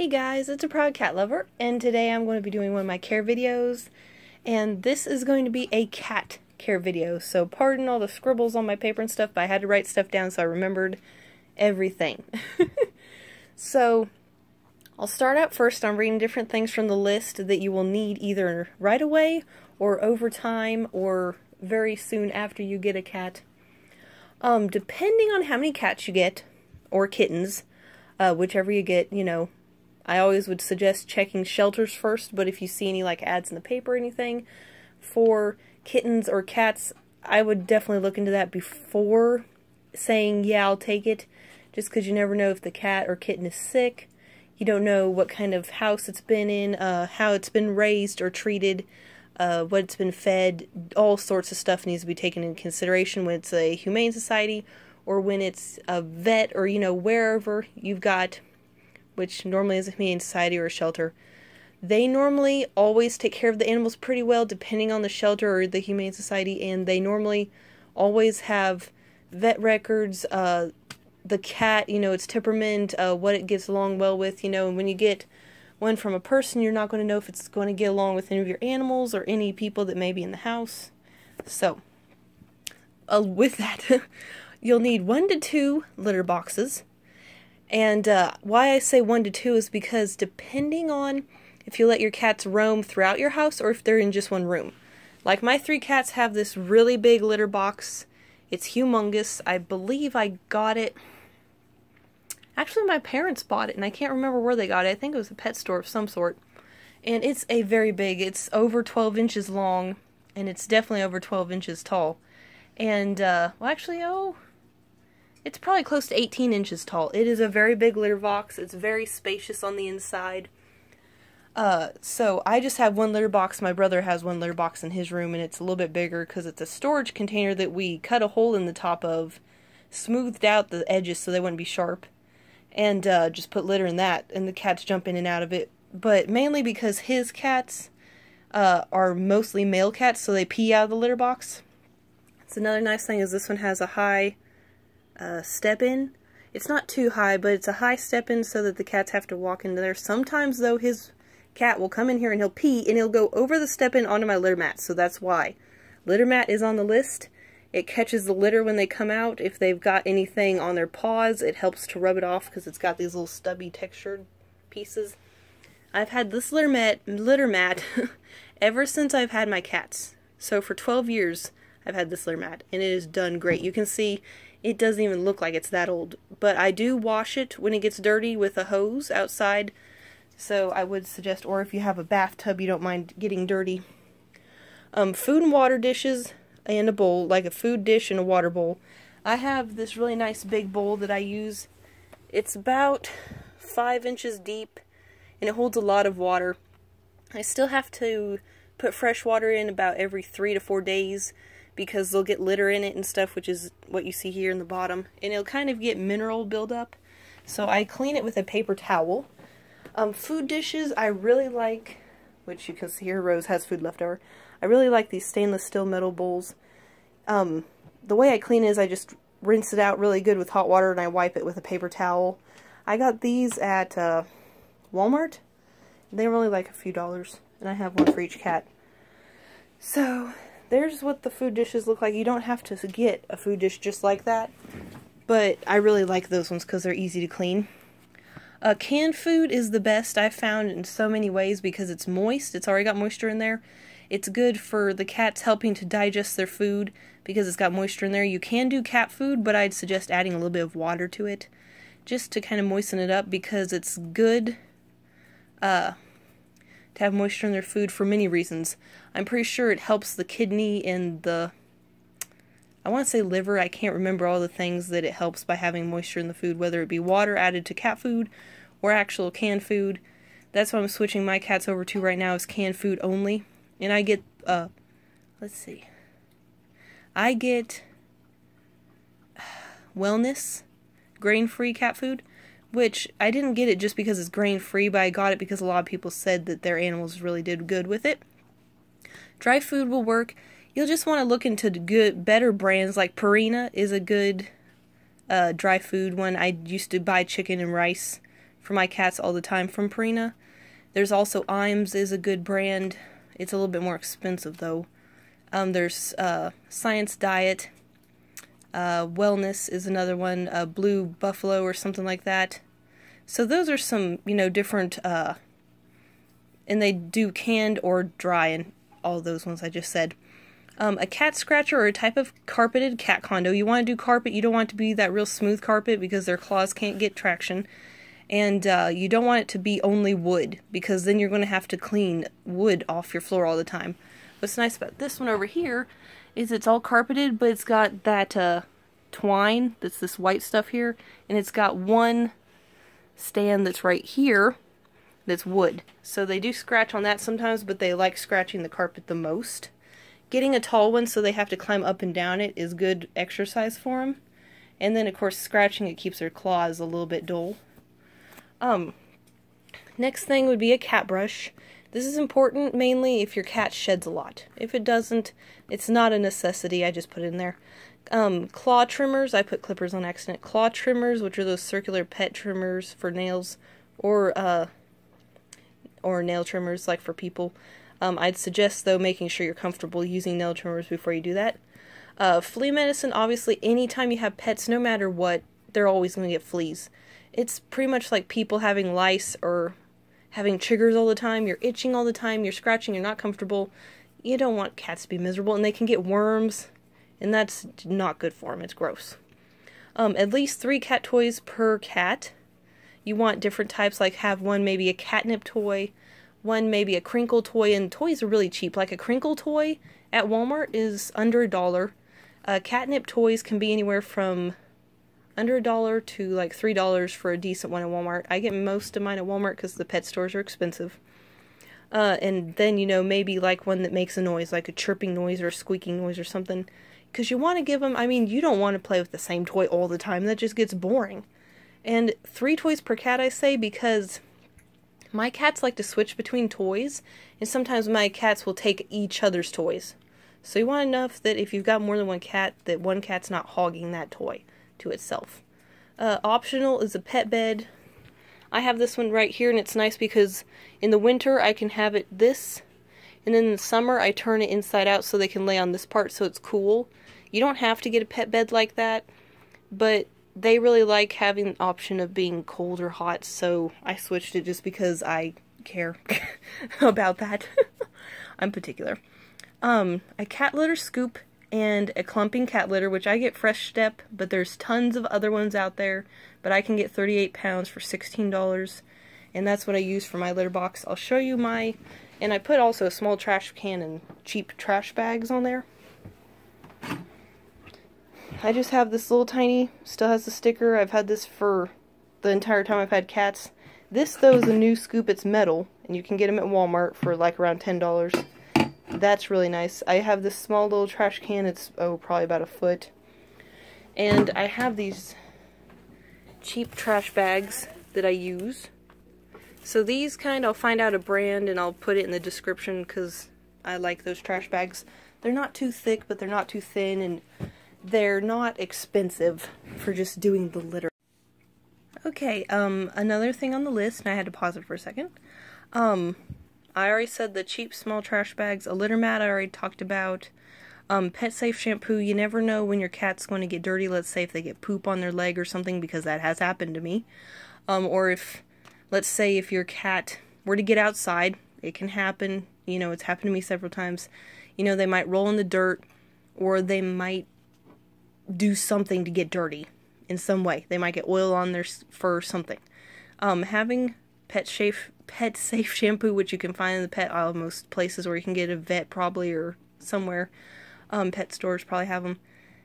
guys, it's a proud cat lover, and today I'm going to be doing one of my care videos, and this is going to be a cat care video, so pardon all the scribbles on my paper and stuff, but I had to write stuff down so I remembered everything. So, I'll start out first on reading different things from the list that you will need either right away, or over time, or very soon after you get a cat. Depending on how many cats you get, or kittens, whichever you get, you know, I always would suggest checking shelters first, but if you see any like ads in the paper or anything for kittens or cats, I would definitely look into that before saying, yeah, I'll take it, just because you never know if the cat or kitten is sick. You don't know what kind of house it's been in, how it's been raised or treated, what it's been fed. All sorts of stuff needs to be taken into consideration when it's a humane society or when it's a vet or, you know, wherever you've got, which normally is a humane society or a shelter. They normally always take care of the animals pretty well depending on the shelter or the humane society, and they normally always have vet records, the cat, you know, its temperament, what it gets along well with, you know, and when you get one from a person, you're not going to know if it's going to get along with any of your animals or any people that may be in the house. So, with that, you'll need 1 to 2 litter boxes. And why I say 1 to 2 is because depending on if you let your cats roam throughout your house or if they're in just one room. Like my 3 cats have this really big litter box. It's humongous. I believe I got it. Actually, my parents bought it, and I can't remember where they got it. I think it was a pet store of some sort. And it's a very big. It's over 12 inches long, and it's definitely over 12 inches tall. And, well, actually, it's probably close to 18 inches tall. It is a very big litter box. It's very spacious on the inside. So I just have 1 litter box. My brother has 1 litter box in his room, and it's a little bit bigger because it's a storage container that we cut a hole in the top of, smoothed out the edges so they wouldn't be sharp, and just put litter in that, and the cats jump in and out of it. But mainly because his cats are mostly male cats, so they pee out of the litter box. So another nice thing is this one has a high step-in. It's not too high, but it's a high step-in so that the cats have to walk into there. Sometimes, though, his cat will come in here and he'll pee, and he'll go over the step-in onto my litter mat, so that's why. Litter mat is on the list. It catches the litter when they come out. If they've got anything on their paws, it helps to rub it off because it's got these little stubby textured pieces. I've had this litter mat ever since I've had my cats. So for 12 years, I've had this litter mat, and it has done great. You can see it doesn't even look like it's that old. But I do wash it when it gets dirty with a hose outside. So I would suggest, or if you have a bathtub you don't mind getting dirty. Food and water dishes and a bowl, like a food dish and a water bowl. I have this really nice big bowl that I use. It's about 5 inches deep, and it holds a lot of water. I still have to put fresh water in about every 3 to 4 days because they'll get litter in it and stuff, which is what you see here in the bottom. And it'll kind of get mineral buildup. So I clean it with a paper towel. Food dishes, I really like, which you can see here, Rose has food left over. I really like these stainless steel metal bowls. The way I clean it is I just rinse it out really good with hot water and I wipe it with a paper towel. I got these at Walmart. They were only like a few dollars, and I have one for each cat. So there's what the food dishes look like. You don't have to get a food dish just like that, but I really like those ones because they're easy to clean. Canned food is the best I've found in so many ways because it's moist. It's already got moisture in there. It's good for the cats helping to digest their food because it's got moisture in there. You can do cat food, but I'd suggest adding a little bit of water to it just to kind of moisten it up because it's good to have moisture in their food for many reasons. I'm pretty sure it helps the kidney and the, I want to say liver. I can't remember all the things that it helps by having moisture in the food, whether it be water added to cat food or actual canned food. That's what I'm switching my cats over to right now, is canned food only. And I get, let's see, I get Wellness grain-free cat food, which I didn't get it just because it's grain-free, but I got it because a lot of people said that their animals really did good with it. Dry food will work. You'll just want to look into better brands, like Purina is a good dry food one. I used to buy chicken and rice for my cats all the time from Purina. There's also Iams is a good brand. It's a little bit more expensive though. There's Science Diet. Wellness is another one. Blue Buffalo or something like that. So those are some, different, and they do canned or dry, and all those ones I just said. A cat scratcher or a type of carpeted cat condo. You want to do carpet, you don't want it to be that real smooth carpet because their claws can't get traction. And you don't want it to be only wood, because then you're going to have to clean wood off your floor all the time. What's nice about this one over here is it's all carpeted, but it's got that twine, that's this white stuff here, and it's got one stand that's right here that's wood. So they do scratch on that sometimes, but they like scratching the carpet the most. Getting a tall one so they have to climb up and down it is good exercise for them. And then of course scratching it keeps their claws a little bit dull. Next thing would be a cat brush. This is important mainly if your cat sheds a lot. If it doesn't, it's not a necessity, I just put it in there. Claw trimmers, I put clippers on accident. Claw trimmers, which are those circular pet trimmers for nails, or nail trimmers like for people. I'd suggest though making sure you're comfortable using nail trimmers before you do that. Flea medicine, obviously anytime you have pets, no matter what, they're always going to get fleas. It's pretty much like people having lice or having triggers all the time. You're itching all the time, you're scratching, you're not comfortable. You don't want cats to be miserable, and they can get worms, and that's not good for them. It's gross. At least 3 cat toys per cat. You want different types, like have one maybe a catnip toy, one maybe a crinkle toy, and toys are really cheap. Like a crinkle toy at Walmart is under $1. Catnip toys can be anywhere from under $1 to like $3 for a decent one at Walmart. I get most of mine at Walmart because the pet stores are expensive. And then, maybe like one that makes a noise, like a chirping noise or a squeaking noise or something. Because you want to give them, you don't want to play with the same toy all the time. That just gets boring. And 3 toys per cat, I say, because my cats like to switch between toys, and sometimes my cats will take each other's toys. So you want enough that if you've got more than one cat, that one cat's not hogging that toy to itself. Optional is a pet bed. I have this one right here, and it's nice because in the winter I can have it this, and then in the summer I turn it inside out so they can lay on this part so it's cool. You don't have to get a pet bed like that, but they really like having an option of being cold or hot, so I switched it just because I care about that. I'm particular. A cat litter scoop and a clumping cat litter, which I get Fresh Step, but there's tons of other ones out there, but I can get 38 pounds for $16, and that's what I use for my litter box. I'll show you and I put also a small trash can and cheap trash bags on there. I just have this little tiny, still has the sticker. I've had this for the entire time I've had cats. This, though, is a new scoop. It's metal, and you can get them at Walmart for like around $10. That's really nice. I have this small little trash can. It's, probably about a foot. And I have these cheap trash bags that I use. So these I'll find out a brand and I'll put it in the description because I like those trash bags. They're not too thick, but they're not too thin, and they're not expensive for just doing the litter. Okay, another thing on the list, and I had to pause it for a second. I already said the cheap small trash bags. A litter mat I already talked about. Pet safe shampoo. You never know when your cat's going to get dirty. Let's say if they get poop on their leg or something, because that has happened to me. Or if, let's say if your cat were to get outside, it can happen. It's happened to me several times. They might roll in the dirt, or they might do something to get dirty in some way. They might get oil on their fur or something. Having pet safe shampoo, which you can find in the pet aisle, most places where you can get a vet probably, or somewhere. Pet stores probably have them.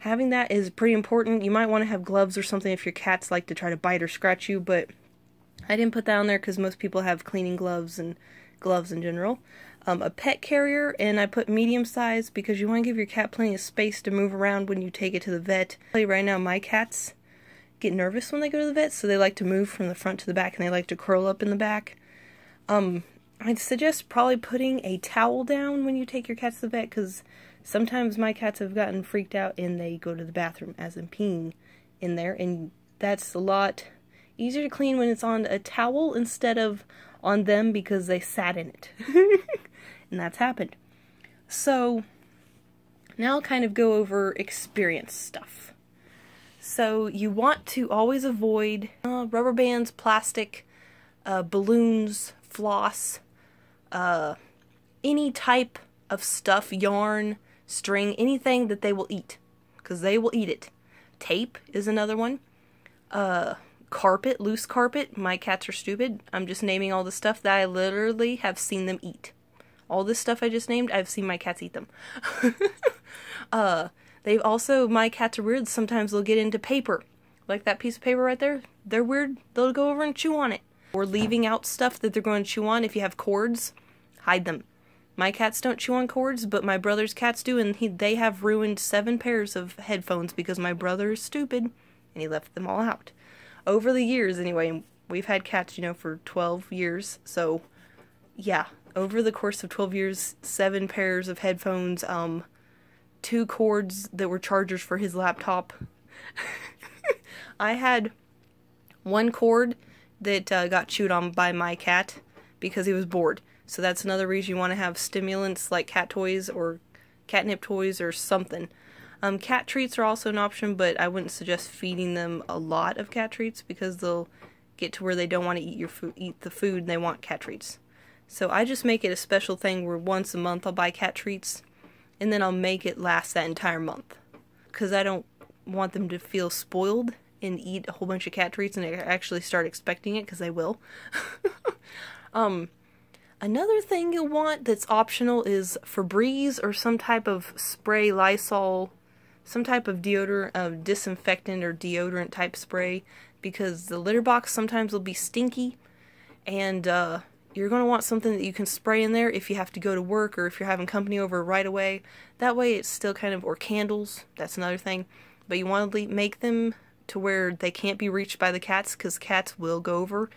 Having that is pretty important. You might want to have gloves or something if your cats like to try to bite or scratch you, but I didn't put that on there because most people have cleaning gloves and gloves in general. A pet carrier, and I put medium size because you want to give your cat plenty of space to move around when you take it to the vet. Right now my cats get nervous when they go to the vet, so they like to move from the front to the back, and they like to curl up in the back. I'd suggest probably putting a towel down when you take your cats to the vet, because sometimes my cats have gotten freaked out and they go to the bathroom, as in peeing in there, and that's a lot Easier to clean when it's on a towel instead of on them because they sat in it. And that's happened. So, now I'll kind of go over experience stuff. So, you want to always avoid rubber bands, plastic, balloons, floss, any type of stuff, yarn, string, anything that they will eat. Because they will eat it. Tape is another one. Carpet, loose carpet. My cats are stupid. I'm just naming all the stuff that I literally have seen them eat. All this stuff I just named, I've seen my cats eat them. They've also, my cats are weird. Sometimes they'll get into paper. Like that piece of paper right there. They're weird. They'll go over and chew on it. Or leaving out stuff that they're going to chew on. If you have cords, hide them. My cats don't chew on cords, but my brother's cats do, and they have ruined 7 pairs of headphones because my brother is stupid, and he left them all out. Over the years, anyway, we've had cats, you know, for 12 years, so, yeah, over the course of 12 years, 7 pairs of headphones, 2 cords that were chargers for his laptop. I had 1 cord that got chewed on by my cat because he was bored. So that's another reason you want to have stimulants like cat toys or catnip toys or something. Cat treats are also an option, but I wouldn't suggest feeding them a lot of cat treats because they'll get to where they don't want to eat the food and they want cat treats. So I just make it a special thing where once a month I'll buy cat treats and then I'll make it last that entire month. Because I don't want them to feel spoiled and eat a whole bunch of cat treats and actually start expecting it because they will. Another thing you'll want that's optional is Febreze or some type of spray, Lysol, some type of deodorant, disinfectant or deodorant type spray, because the litter box sometimes will be stinky, and you're going to want something that you can spray in there if you have to go to work or if you're having company over right away. That way it's still kind of, or candles, that's another thing, but you want to make them to where they can't be reached by the cats, because cats will go over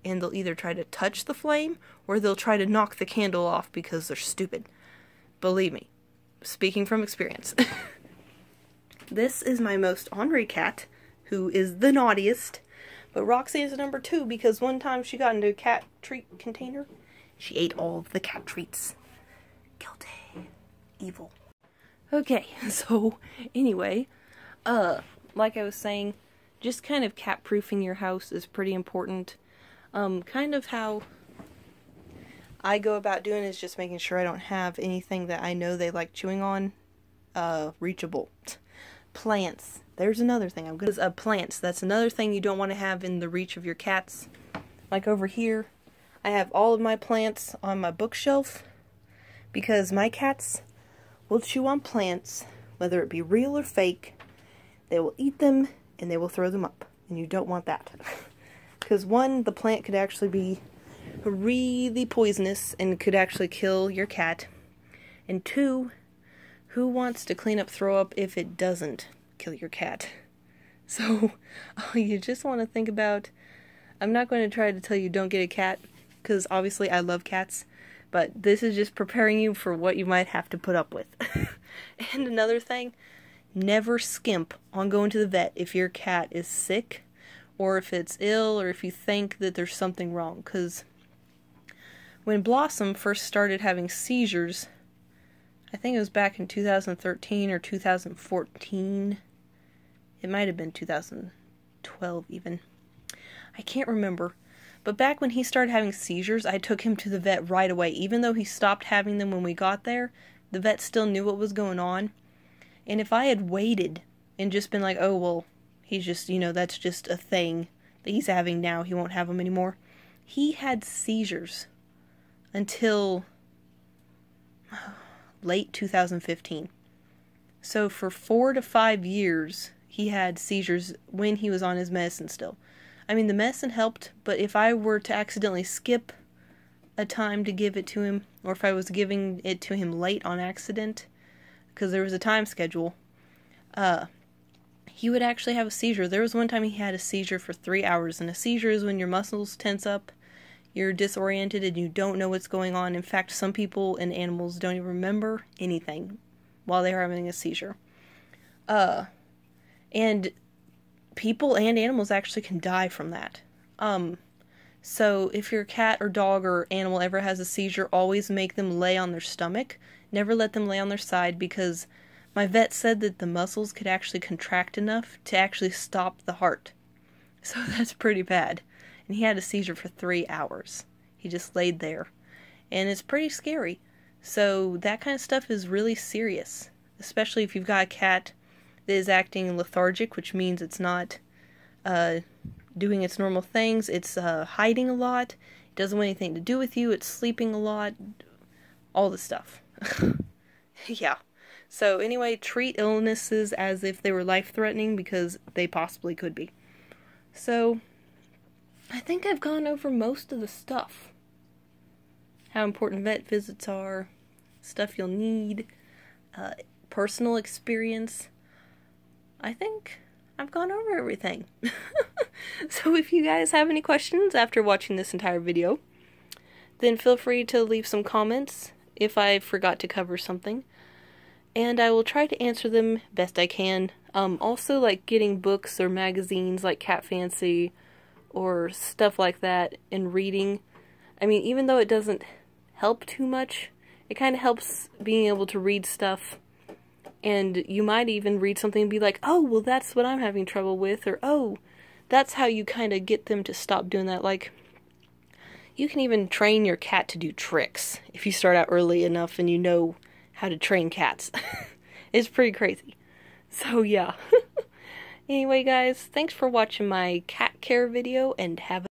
and they'll either try to touch the flame or they'll try to knock the candle off because they're stupid. Believe me, speaking from experience. This is my most ornery cat, who is the naughtiest, but Roxy is number 2 because one time she got into a cat treat container. She ate all of the cat treats. Guilty. Evil. Okay, so anyway, like I was saying, just kind of cat-proofing your house is pretty important. Kind of how I go about doing is just making sure I don't have anything that I know they like chewing on, reachable. Plants. There's another thing. Plants. That's another thing you don't want to have in the reach of your cats. Like over here, I have all of my plants on my bookshelf because my cats will chew on plants, whether it be real or fake. They will eat them and they will throw them up, and you don't want that. Because 1, the plant could actually be really poisonous and could actually kill your cat. And 2, who wants to clean up throw up if it doesn't kill your cat? So, you just want to think about, I'm not going to try to tell you don't get a cat, because obviously I love cats, but this is just preparing you for what you might have to put up with. And another thing, never skimp on going to the vet if your cat is sick, or if it's ill, or if you think that there's something wrong. Because when Blossom first started having seizures, I think it was back in 2013 or 2014. It might have been 2012 even. I can't remember. But back when he started having seizures, I took him to the vet right away. Even though he stopped having them when we got there, the vet still knew what was going on. And if I had waited and just been like, oh, well, he's just, you know, that's just a thing that he's having now, he won't have them anymore. He had seizures until late 2015. So for 4 to 5 years, he had seizures when he was on his medicine still. I mean, the medicine helped, but if I were to accidentally skip a time to give it to him, or if I was giving it to him late on accident, because there was a time schedule, he would actually have a seizure. There was one time he had a seizure for 3 hours, and a seizure is when your muscles tense up, you're disoriented, and you don't know what's going on. In fact, some people and animals don't even remember anything while they're having a seizure. And people and animals actually can die from that. So if your cat or dog or animal ever has a seizure, always make them lay on their stomach. Never let them lay on their side, because my vet said that the muscles could actually contract enough to actually stop the heart. So that's pretty bad. And he had a seizure for 3 hours. He just laid there. And it's pretty scary. So that kind of stuff is really serious. Especially if you've got a cat that is acting lethargic, which means it's not doing its normal things. It's hiding a lot. It doesn't want anything to do with you. It's sleeping a lot. All the stuff. Yeah. So anyway, treat illnesses as if they were life-threatening, because they possibly could be. So I think I've gone over most of the stuff. How important vet visits are, stuff you'll need, personal experience. I think I've gone over everything. So if you guys have any questions after watching this entire video, then feel free to leave some comments if I forgot to cover something, and I will try to answer them best I can. Also, like getting books or magazines like Cat Fancy or stuff like that and reading. I mean, even though it doesn't help too much, it kind of helps being able to read stuff. And you might even read something and be like, oh, well, that's what I'm having trouble with, or oh, that's how you kind of get them to stop doing that. Like, you can even train your cat to do tricks if you start out early enough and you know how to train cats. It's pretty crazy. So, yeah. Anyway, guys, thanks for watching my cat care video, and have a